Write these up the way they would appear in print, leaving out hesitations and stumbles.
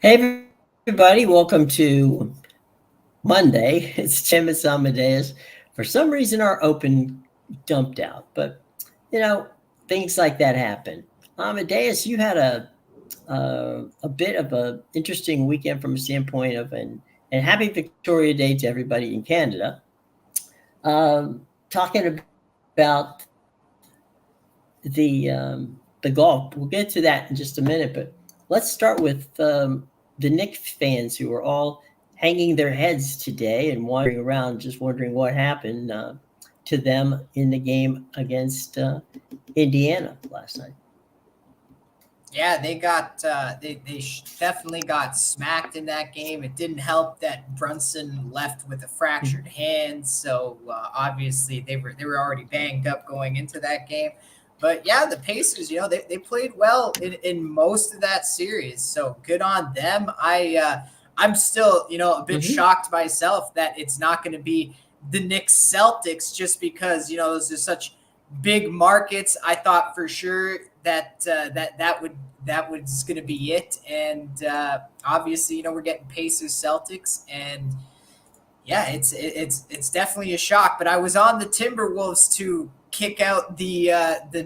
Hey, everybody, welcome to Monday. It's Tim, it's Amadeus. For some reason, our open dumped out, but you know, things like that happen. Amadeus, you had a bit of a interesting weekend from a standpoint of and happy Victoria Day to everybody in Canada. Talking about the golf. We'll get to that in just a minute, but let's start with the Knicks fans who are all hanging their heads today and wandering around, just wondering what happened to them in the game against Indiana last night. Yeah, they got definitely got smacked in that game. It didn't help that Brunson left with a fractured hand, so obviously they were already banged up going into that game. But yeah, the Pacers, they played well in most of that series, so good on them. I'm still a bit Mm-hmm. shocked myself that it's not going to be the Knicks Celtics just because those are such big markets. I thought for sure that was going to be it, and obviously we're getting Pacers Celtics, and yeah, it's definitely a shock. But I was on the Timberwolves to kick out the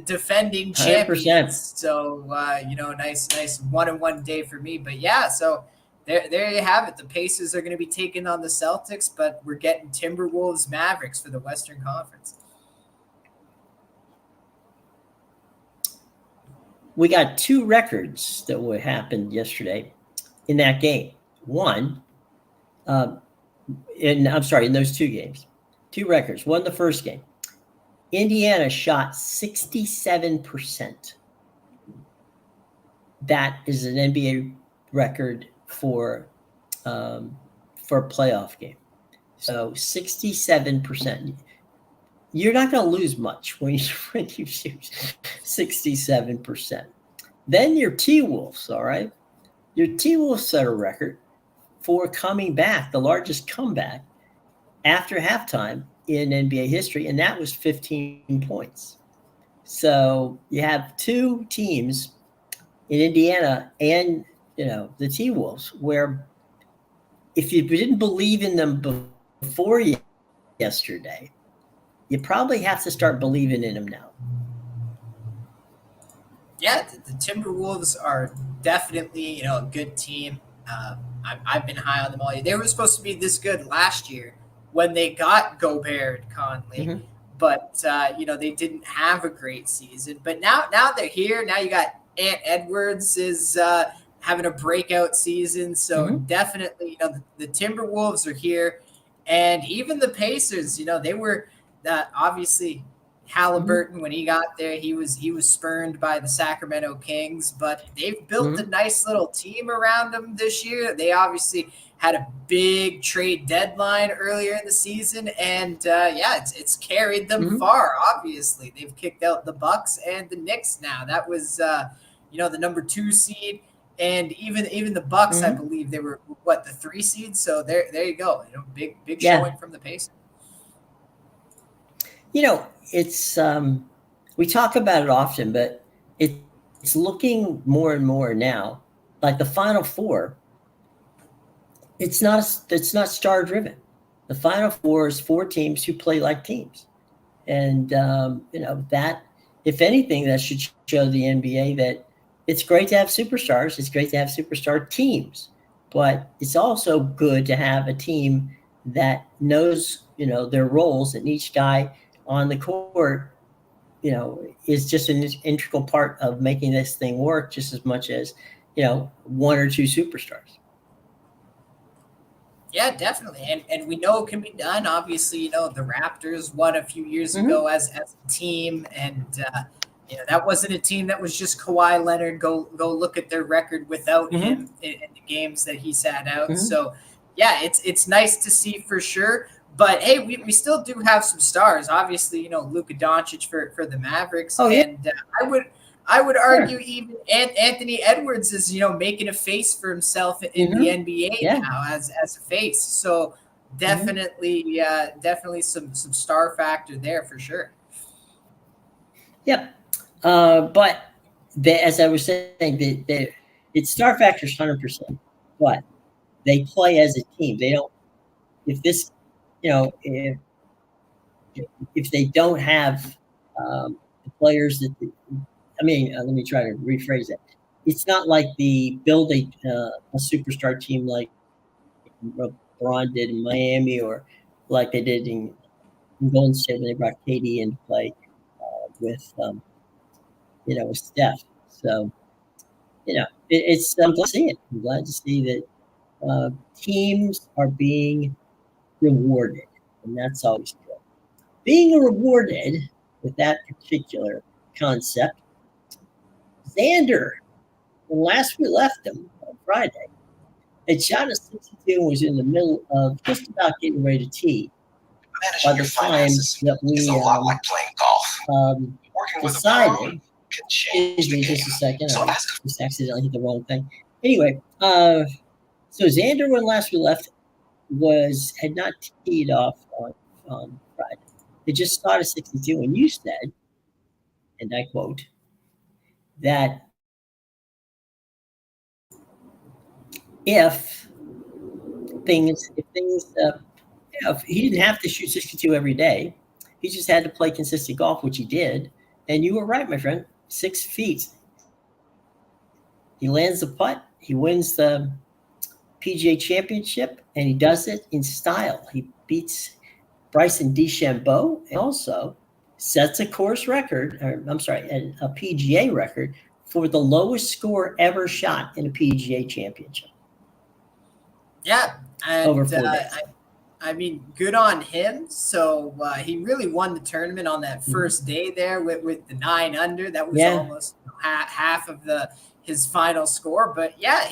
defending 100%. champions, so nice 1-1 day for me. But yeah, so. There you have it. The Pacers are going to be taking on the Celtics, but we're getting Timberwolves Mavericks for the Western Conference. We got two records that would happen yesterday in that game. One, in those two games, two records. One, the first game, Indiana shot 67%. That is an NBA record for a playoff game. So 67%. You're not going to lose much when you shoot 67%. Then your T-Wolves, all right? Your T-Wolves set a record for coming back, the largest comeback after halftime in NBA history, and that was 15 points. So you have two teams in Indiana and the T-Wolves where if you didn't believe in them before yesterday, you probably have to start believing in them now. Yeah, the Timberwolves are definitely a good team. I've been high on them all year. They were supposed to be this good last year when they got Gobert and Conley, Mm-hmm. but they didn't have a great season. But now they're here. Now you got Ant Edwards is having a breakout season, so Mm-hmm. definitely the Timberwolves are here, and even the Pacers. They were obviously Mm-hmm. Halliburton, when he got there, he was spurned by the Sacramento Kings, but they've built a Mm-hmm. nice little team around them this year. They obviously had a big trade deadline earlier in the season, and yeah, it's carried them Mm-hmm. far. Obviously, they've kicked out the Bucks and the Knicks now. That was the number 2 seed, and even the Bucks, I Mm-hmm. believe they were what, the 3 seed. So there you go. Big Yeah. showing from the Pacers. It's we talk about it often, but it's looking more and more now like the Final Four. It's not star driven. The Final Four is four teams who play like teams, and that, if anything, that should show the NBA that it's great to have superstars. It's great to have superstar teams, but it's also good to have a team that knows their roles, and each guy on the court is just an integral part of making this thing work just as much as one or two superstars. Yeah, definitely, and we know it can be done. Obviously, the Raptors won a few years Mm-hmm. ago as a team, and that wasn't a team that was just Kawhi Leonard. Go look at their record without Mm-hmm. him in the games that he sat out. Mm-hmm. So yeah, it's nice to see for sure. But hey, we still do have some stars. Obviously, Luka Doncic for the Mavericks, Oh, yeah. and I would argue Sure. even Anthony Edwards is making a face for himself in the Mm-hmm. NBA Yeah. now as a face. So Mm-hmm. definitely some star factor there for sure. Yep. But as I was saying, it's star factor is 100%. but they play as a team. They don't. If this, if they don't have the players that, let me try to rephrase that. It's not like the build a superstar team like LeBron did in Miami, or like they did in Golden State when they brought KD in to play with with Steph. So I'm glad to see it. I'm glad to see that teams are being rewarded, and that's always good. Being rewarded with that particular concept, Xander, when last we left him on Friday, had shot a 62 and was in the middle of just about getting ready to tee. By the time that we decided, excuse me just a second, I just accidentally hit the wrong thing. Anyway, so Xander, when last we left, had not teed off on Friday. It just started 62, and you said, and I quote, that if he didn't have to shoot 62 every day, he just had to play consistent golf, which he did. And you were right, my friend. 6 feet. He lands the putt. He wins the PGA Championship, and he does it in style. He beats Bryson DeChambeau and also sets a course record, a PGA record for the lowest score ever shot in a PGA Championship. Yeah, and over 4 days. I mean, good on him. So he really won the tournament on that first day there with the 9 under. That was almost half of his final score. But yeah,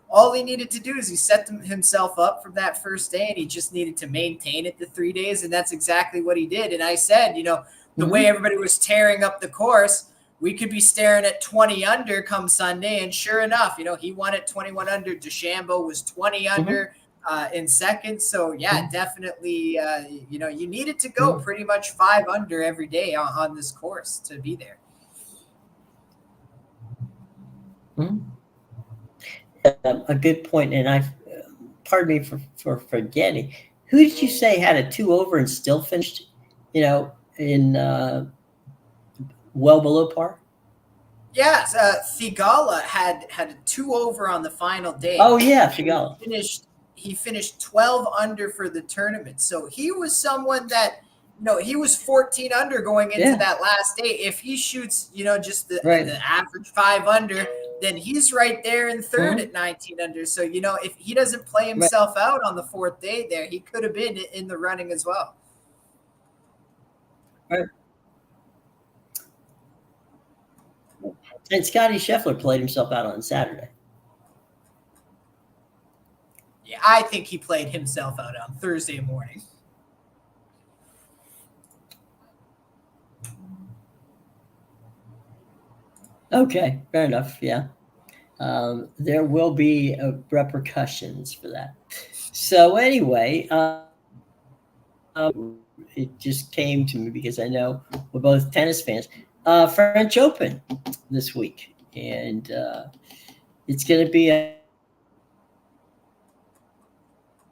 all he needed to do is he set himself up from that first day, and he just needed to maintain it the 3 days, and that's exactly what he did. And I said, the way everybody was tearing up the course, we could be staring at 20 under come Sunday, and sure enough, he won at 21 under. DeChambeau was 20 under in second. So yeah, definitely, you needed to go pretty much 5 under every day on this course to be there. A good point, and pardon me for forgetting. Who did you say had a 2 over and still finished, in well below par? Yeah, Thigala had a 2 over on the final day. Oh yeah, Thigala. He finished 12 under for the tournament. So he was someone that, he was 14 under going into that last day. If he shoots, just the average 5 under, then he's right there in third at 19 under. So, if he doesn't play himself out on the 4th day there, he could have been in the running as well. Right. And Scotty Scheffler played himself out on Saturday. Yeah, I think he played himself out on Thursday morning. Okay, fair enough. Yeah. There will be repercussions for that. So anyway, it just came to me because I know we're both tennis fans. French Open this week, and it's going to be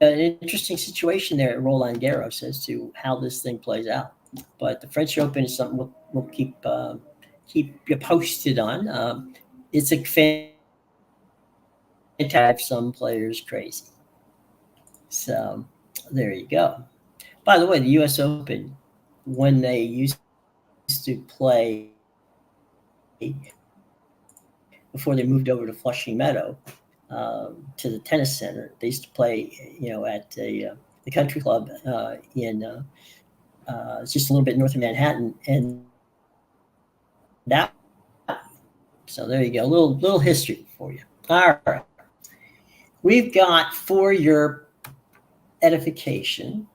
an interesting situation there at Roland Garros as to how this thing plays out. But the French Open is something we'll keep you posted on. It's a fantastic, some players crazy. So there you go. By the way, the U.S. Open, when they used to play before they moved over to Flushing Meadow to the tennis center, they used to play, at the country club in just a little bit north of Manhattan, and that. So there you go, a little history for you. All right, we've got for your edification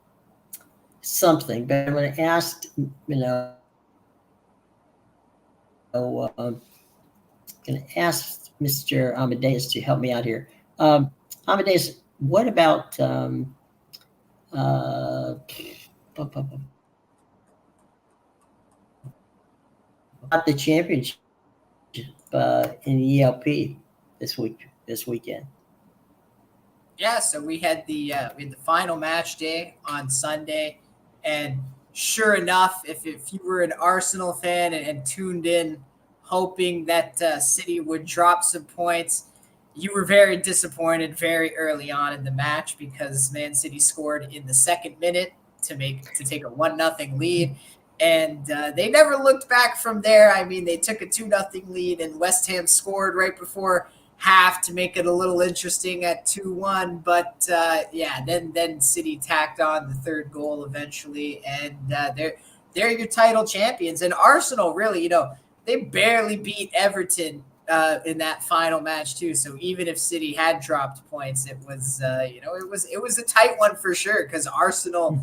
something, but I'm going to ask, going to ask Mr. Amedeus to help me out here. Amedeus, what about the championship in the ELP this weekend? Yeah, so we had the final match day on Sunday, and sure enough, if you were an Arsenal fan and tuned in, hoping that City would drop some points, you were very disappointed very early on in the match because Man City scored in the second minute to take a 1-0 lead. And they never looked back from there. I mean, they took a 2-0 lead, and West Ham scored right before half to make it a little interesting at 2-1. But yeah, then City tacked on the third goal eventually, and they're your title champions. And Arsenal, really, they barely beat Everton in that final match too. So even if City had dropped points, it was it was a tight one for sure because Arsenal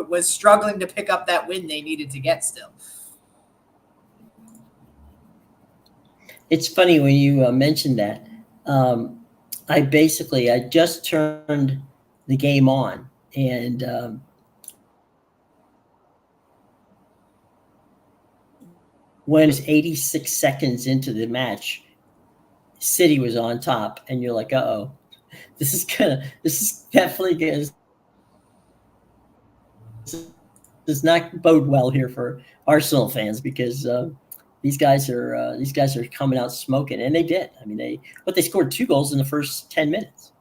was struggling to pick up that win they needed to get still. It's funny when you mentioned that. I just turned the game on, and when it's 86 seconds into the match, City was on top, and you're like, "Uh-oh, this is definitely gonna does not bode well here for Arsenal fans because these guys are coming out smoking, and they did. I mean, they scored 2 goals in the first 10 minutes.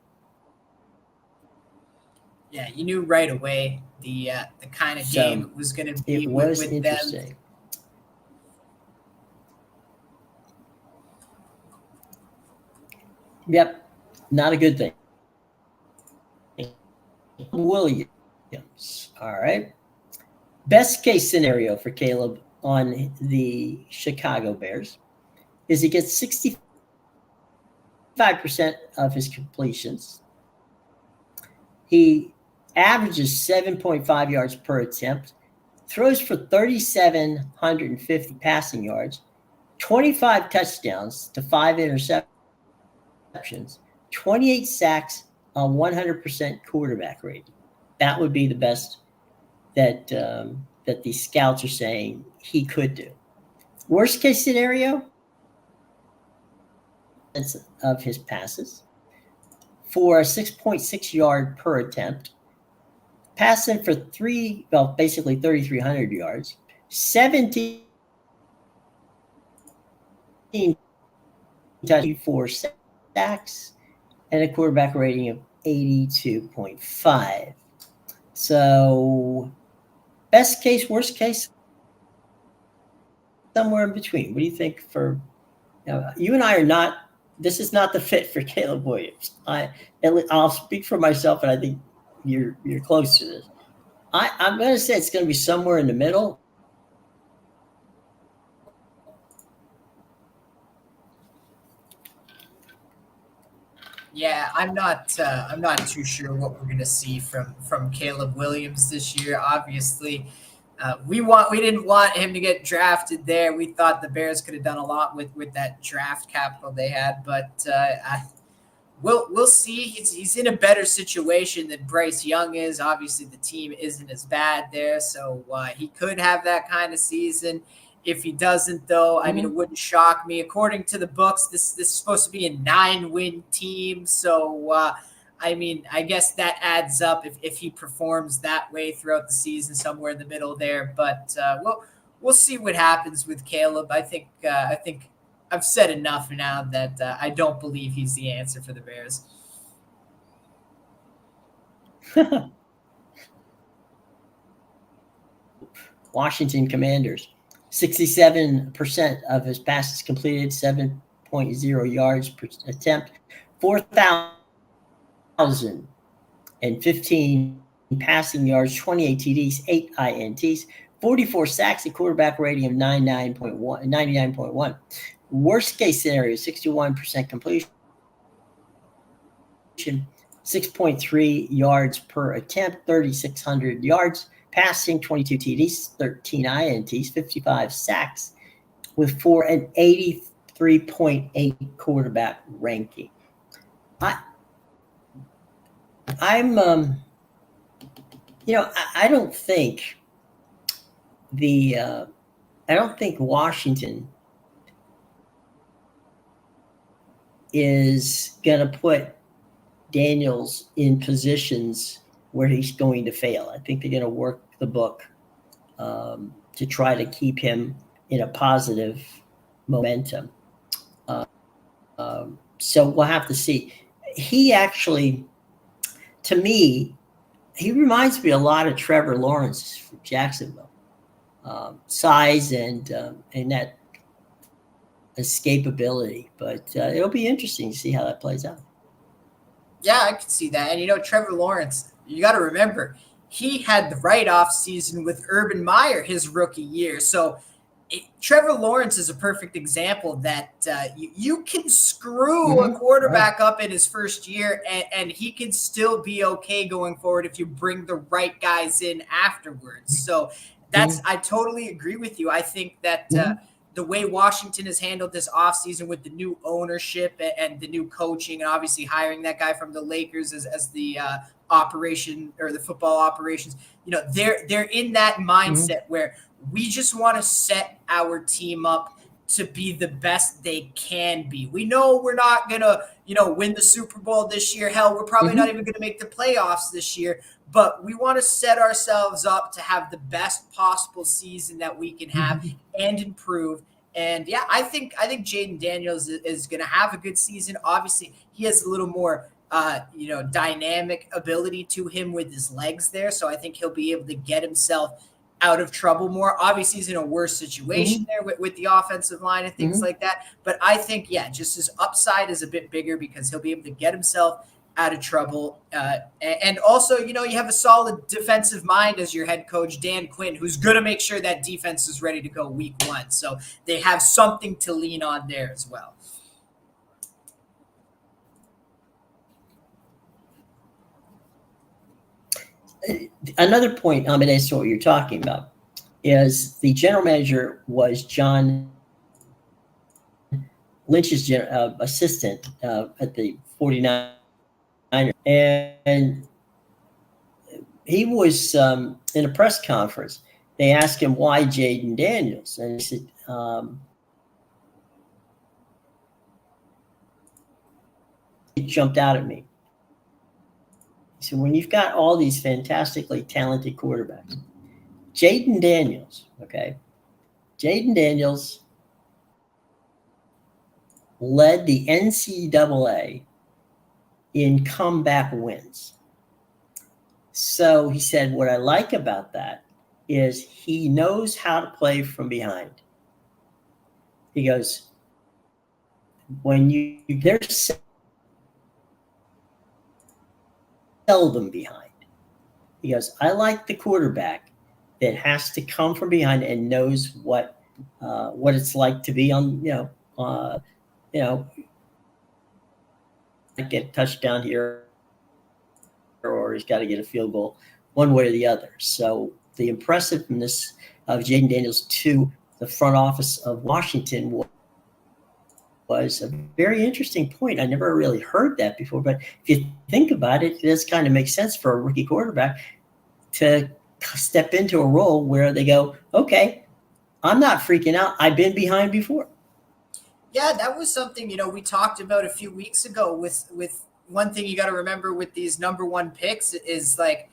Yeah, you knew right away the kind of game it was going to be It was with interesting. them. Yep, not a good thing. Williams. All right. Best case scenario for Caleb on the Chicago Bears is he gets 65% of his completions. He averages 7.5 yards per attempt, throws for 3,750 passing yards, 25 touchdowns to 5 interceptions, 28 sacks on 100% quarterback rating. That would be the best that the scouts are saying he could do. Worst case scenario of his passes for a 6.6 yard per attempt, passing for basically 3,300 yards, 17 4 sacks, and a quarterback rating of 82.5. So best case, worst case, somewhere in between. What do you think for you and I are not, this is not the fit for Caleb Williams. I'll speak for myself, and I think you're close to this. I'm going to say it's going to be somewhere in the middle. Yeah, I'm not too sure what we're gonna see from Caleb Williams this year. Obviously, we didn't want him to get drafted there. We thought the Bears could have done a lot with that draft capital they had, but we'll see. He's in a better situation than Bryce Young is. Obviously, the team isn't as bad there, so he could have that kind of season. If he doesn't, though, I mean, it wouldn't shock me. According to the books, this is supposed to be a 9-win team. So, I mean, I guess that adds up if he performs that way throughout the season, somewhere in the middle there. But we'll see what happens with Caleb. I think I've said enough now that I don't believe he's the answer for the Bears. Washington Commanders. 67% of his passes completed, 7.0 yards per attempt, 4,015 passing yards, 28 TDs, 8 INTs, 44 sacks, a quarterback rating of 99.1. Worst case scenario, 61% completion, 6.3 yards per attempt, 3,600 yards passing, 22 TDs, 13 INTs, 55 sacks, with an 83.8 quarterback ranking. I'm I don't think Washington is gonna put Daniels in positions where he's going to fail. I think they're going to work the book to try to keep him in a positive momentum. So we'll have to see. He actually, to me, he reminds me a lot of Trevor Lawrence from Jacksonville. Size and that escapability, but it'll be interesting to see how that plays out. Yeah, I can see that. And Trevor Lawrence, you got to remember, he had the write-off season with Urban Meyer his rookie year. So Trevor Lawrence is a perfect example that you can screw a quarterback up in his first year, and he can still be okay going forward if you bring the right guys in afterwards. So I totally agree with you. I think that the way Washington has handled this offseason with the new ownership and the new coaching, and obviously hiring that guy from the Lakers as the operation or the football operations, they're in that mindset where we just want to set our team up to be the best they can be. We know we're not going to, win the Super Bowl this year. Hell, we're probably not even going to make the playoffs this year, but we want to set ourselves up to have the best possible season that we can have and improve. And yeah, I think Jaden Daniels is going to have a good season. Obviously, he has a little more dynamic ability to him with his legs there. So I think he'll be able to get himself out of trouble more. Obviously, he's in a worse situation there with the offensive line and things like that. But I think, just his upside is a bit bigger because he'll be able to get himself out of trouble. And also, you have a solid defensive mind as your head coach, Dan Quinn, who's going to make sure that defense is ready to go week 1. So they have something to lean on there as well. Another point, Amedeus, what you're talking about is the general manager was John Lynch's assistant at the 49ers. And he was in a press conference. They asked him why Jaden Daniels. And he said, it jumped out at me. So when you've got all these fantastically talented quarterbacks, Jaden Daniels led the NCAA in comeback wins. So he said, what I like about that is he knows how to play from behind. He goes, they're seldom behind. He goes, I like the quarterback that has to come from behind and knows what it's like to be on, get a touchdown here or he's got to get a field goal one way or the other. So the impressiveness of Jaden Daniels to the front office of Washington was a very interesting point. I never really heard that before, but if you think about it, it does kind of make sense for a rookie quarterback to step into a role where they go, okay, I'm not freaking out. I've been behind before. Yeah, that was something, we talked about a few weeks ago with one thing you got to remember with these number 1 picks is like,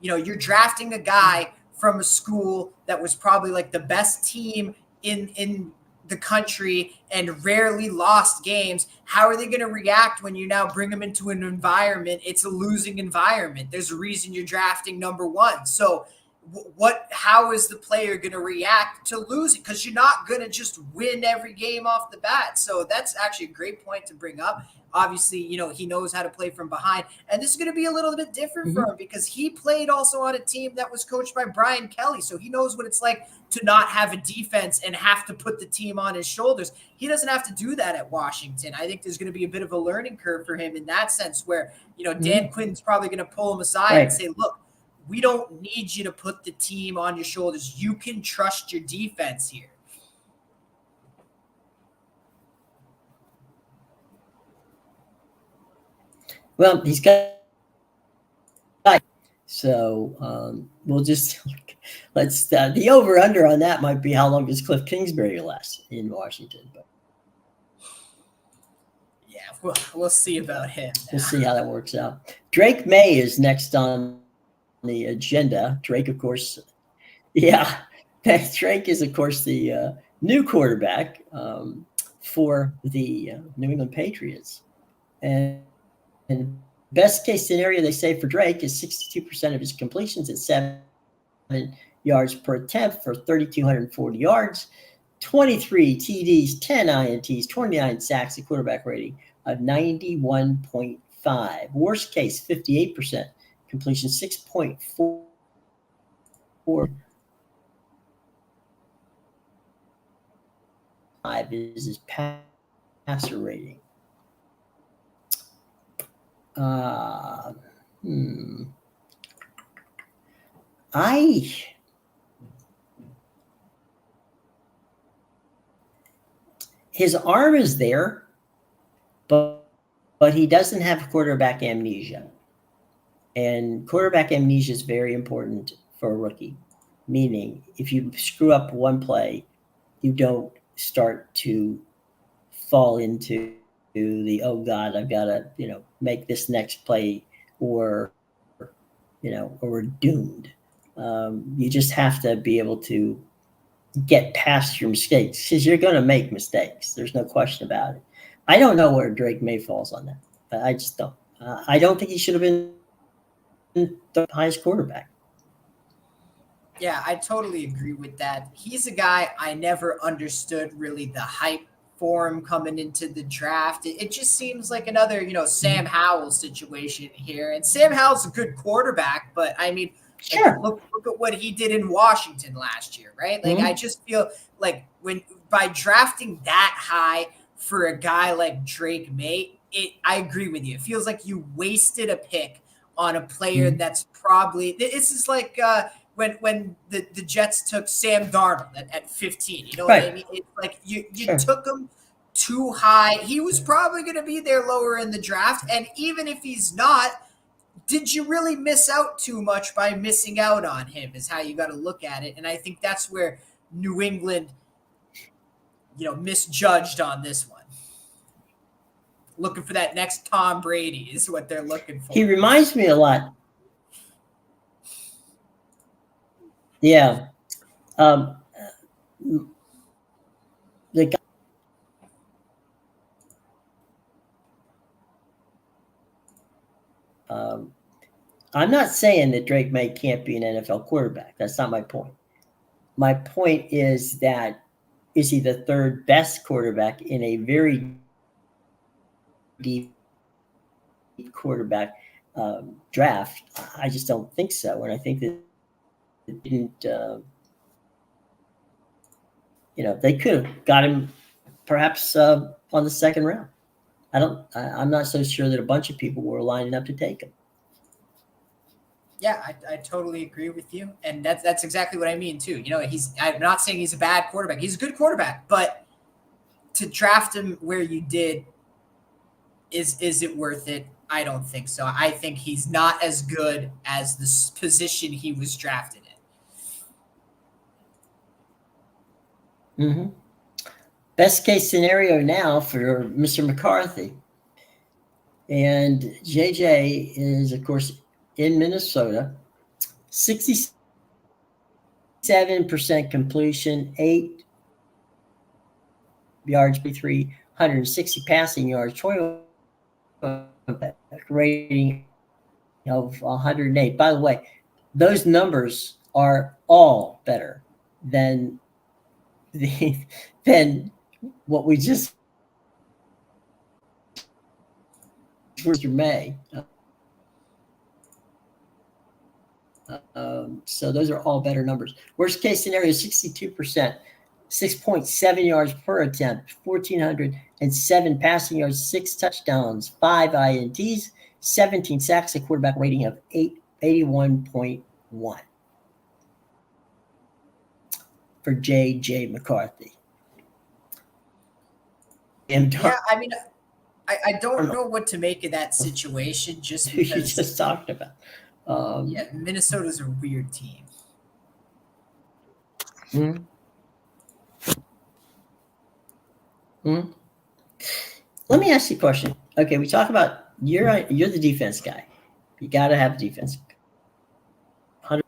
you're drafting a guy from a school that was probably like the best team in the country and rarely lost games. How are they going to react when you now bring them into an environment? It's a losing environment. There's a reason you're drafting number 1. So how is the player going to react to losing? Because you're not going to just win every game off the bat. So that's actually a great point to bring up. Obviously, he knows how to play from behind. And this is going to be a little bit different for him because he played also on a team that was coached by Brian Kelly. So he knows what it's like to not have a defense and have to put the team on his shoulders. He doesn't have to do that at Washington. I think there's going to be a bit of a learning curve for him in that sense where, Dan Quinn's probably going to pull him aside and say, look, we don't need you to put the team on your shoulders. You can trust your defense here. Well, he's got so we'll just let's the over under on that might be how long does Cliff Kingsbury last in Washington. But Yeah, we'll see about him. We'll see how that works out. Drake May is next on the agenda. Drake, of course, yeah, Drake is, of course, the new quarterback for the New England Patriots. And best case scenario, they say for Drake, is 62% of his completions at 7 yards per attempt for 3,240 yards, 23 TDs, 10 INTs, 29 sacks, a quarterback rating of 91.5. Worst case, 58% completion, 6.4 is his passer rating. His arm is there, but he doesn't have quarterback amnesia. And quarterback amnesia is very important for a rookie, meaning if you screw up one play, you don't start to fall into the, oh God, I've got to, make this next play, or we're doomed. You just have to be able to get past your mistakes, because you're going to make mistakes. There's no question about it. I don't know where Drake May falls on that. I just don't. I don't think he should have been the highest quarterback. Yeah, I totally agree with that. He's a guy I never understood really the hype for him coming into the draft. It just seems like another, Sam Howell situation here. And Sam Howell's a good quarterback, but I mean, sure. Look at what he did in Washington last year, right? Like, I just feel like by drafting that high for a guy like Drake May, I agree with you. It feels like you wasted a pick on a player that's probably, this is like when the Jets took Sam Darnold at 15. You know what I mean? It's like you took him too high. He was probably going to be there lower in the draft. And even if he's not, did you really miss out too much by missing out on him is how you got to look at it. And I think that's where New England, misjudged on this one. Looking for that next Tom Brady is what they're looking for. He reminds me a lot. Yeah. The guy, I'm not saying that Drake May can't be an NFL quarterback. That's not my point. My point is that, is he the third best quarterback in a very deep quarterback draft? I just don't think so. And I think that it didn't, they could have got him perhaps on the second round. I'm not so sure that a bunch of people were lining up to take him. Yeah, I totally agree with you. And that's exactly what I mean too. I'm not saying he's a bad quarterback. He's a good quarterback, but to draft him where you did, is it worth it? I don't think so. I think he's not as good as the position he was drafted in. Best case scenario now for Mr. McCarthy. And JJ is, of course, in Minnesota. 67% completion, 8 yards, 360 passing yards, 20 rating of 108. By the way, those numbers are all better than what we just Mr. May. So those are all better numbers. Worst case scenario, 62%, 6.7 yards per attempt, 1,407 passing yards, 6 touchdowns, 5 INTs, 17 sacks, a quarterback rating of 81.1 for J.J. McCarthy. Yeah, I mean, I don't know what to make of that situation just because you just talked about. Yeah, Minnesota's a weird team. let me ask you a question. Okay, we talk about you're the defense guy. You got to have defense. 100.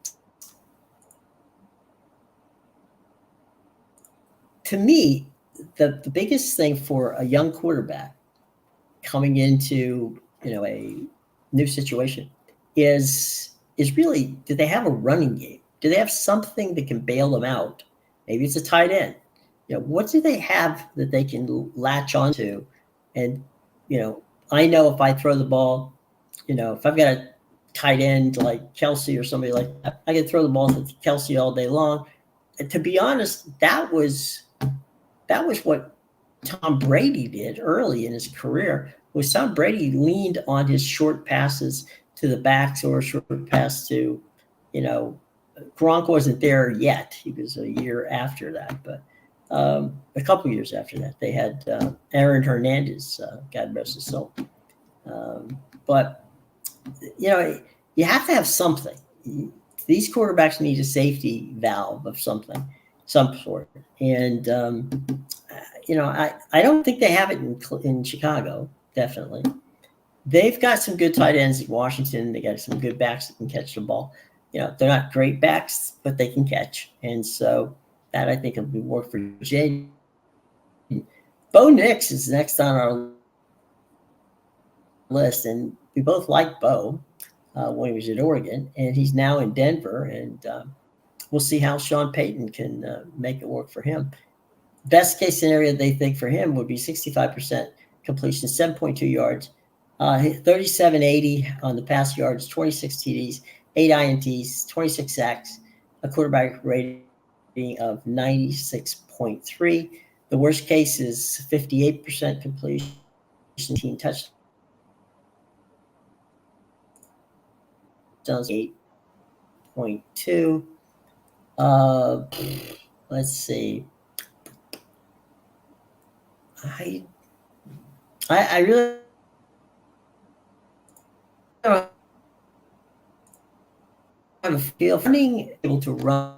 To me, the biggest thing for a young quarterback coming into a new situation is really, do they have a running game? Do they have something that can bail them out? Maybe it's a tight end. What do they have that they can latch onto? And I know if I throw the ball, if I've got a tight end like Kelsey or somebody like that, I can throw the ball to Kelsey all day long. And to be honest, that was what Tom Brady did early in his career. Was Tom Brady leaned on his short passes to the backs or a short pass to, Gronk wasn't there yet. He was a year after that, but a couple years after that, they had Aaron Hernandez, God rest his soul. But you have to have something. These quarterbacks need a safety valve of some sort, and I don't think they have it in Chicago. Definitely, they've got some good tight ends in Washington. They got some good backs that can catch the ball. They're not great backs, but they can catch, and so that I think will be work for Jay. Bo Nix is next on our list, and we both like Bo when he was at Oregon, and he's now in Denver, and we'll see how Sean Payton can make it work for him. Best case scenario they think for him would be 65% completion, 7.2 yards, 3780 on the pass yards, 26 TDs, 8 INTs, 26 sacks, a quarterback rating of 96.3. The worst case is 58% completion, 18 touchdowns, 8.2. Let's see. I really don't have a feel for being able to run.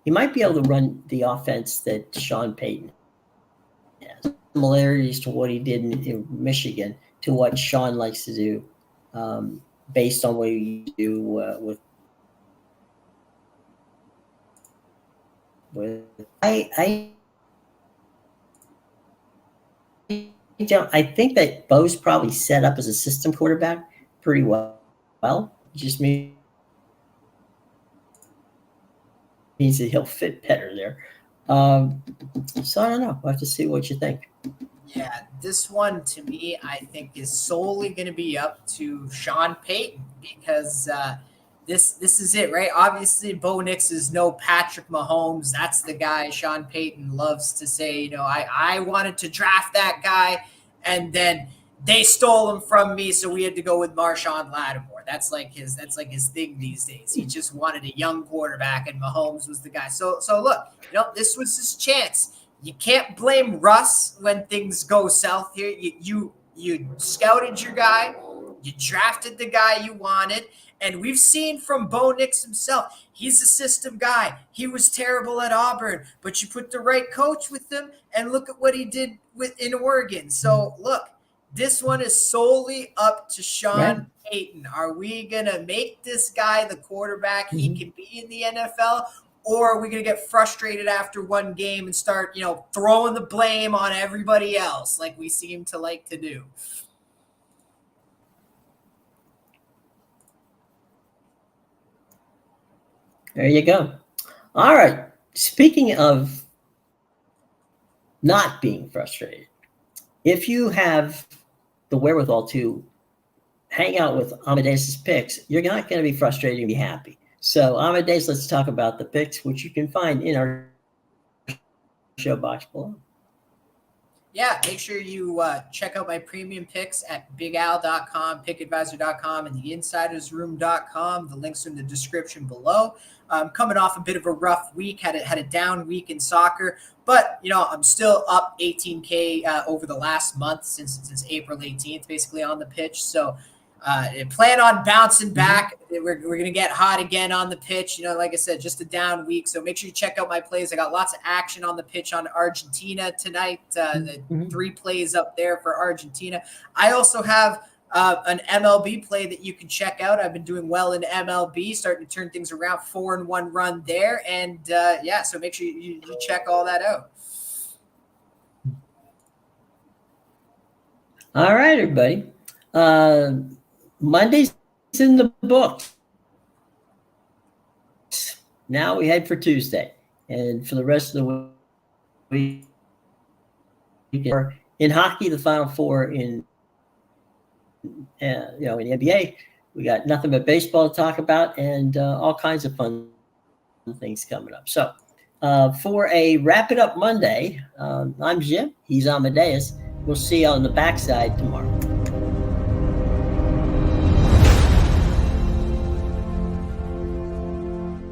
He might be able to run the offense that Sean Payton has. Similarities to what he did in Michigan to what Sean likes to do, based on what you do with. I think that Bo's probably set up as a system quarterback pretty well. Just means that he'll fit better there. So I don't know. We'll have to see what you think. Yeah, this one to me, I think, is solely going to be up to Sean Payton because this is it, right? Obviously, Bo Nix is no Patrick Mahomes. That's the guy Sean Payton loves to say. I wanted to draft that guy, and then they stole him from me, so we had to go with Marshawn Lattimore. That's like his thing these days. He just wanted a young quarterback, and Mahomes was the guy. So look, this was his chance. You can't blame Russ when things go south here. You scouted your guy, you drafted the guy you wanted, and we've seen from Bo Nix himself, he's a system guy. He was terrible at Auburn, but you put the right coach with him, and look at what he did in Oregon. So look, this one is solely up to Sean Payton. Are we gonna make this guy the quarterback he can be in the NFL? Or are we going to get frustrated after one game and start, throwing the blame on everybody else like we seem to like to do? There you go. All right. Speaking of not being frustrated, if you have the wherewithal to hang out with Amedeus' picks, you're not going to be frustrated and be happy. So, Amedeus, let's talk about the picks, which you can find in our show box below. Yeah, make sure you check out my premium picks at bigal.com, pickadvisor.com, and theinsidersroom.com. The links are in the description below. Coming off a bit of a rough week, had a down week in soccer, but I'm still up 18K over the last month since April 18th, basically on the pitch. So plan on bouncing back. We're going to get hot again on the pitch. Like I said, just a down week. So make sure you check out my plays. I got lots of action on the pitch on Argentina tonight. The 3 plays up there for Argentina. I also have an MLB play that you can check out. I've been doing well in MLB, starting to turn things around, 4-1 run there. And so make sure you check all that out. All right, everybody. Monday's in the books. Now we head for Tuesday, and for the rest of the week, in hockey, the Final Four in in the NBA, we got nothing but baseball to talk about, and all kinds of fun things coming up. So, for a Wrap It Up Monday, I'm Jim. He's Amedeus. We'll see you on the backside tomorrow.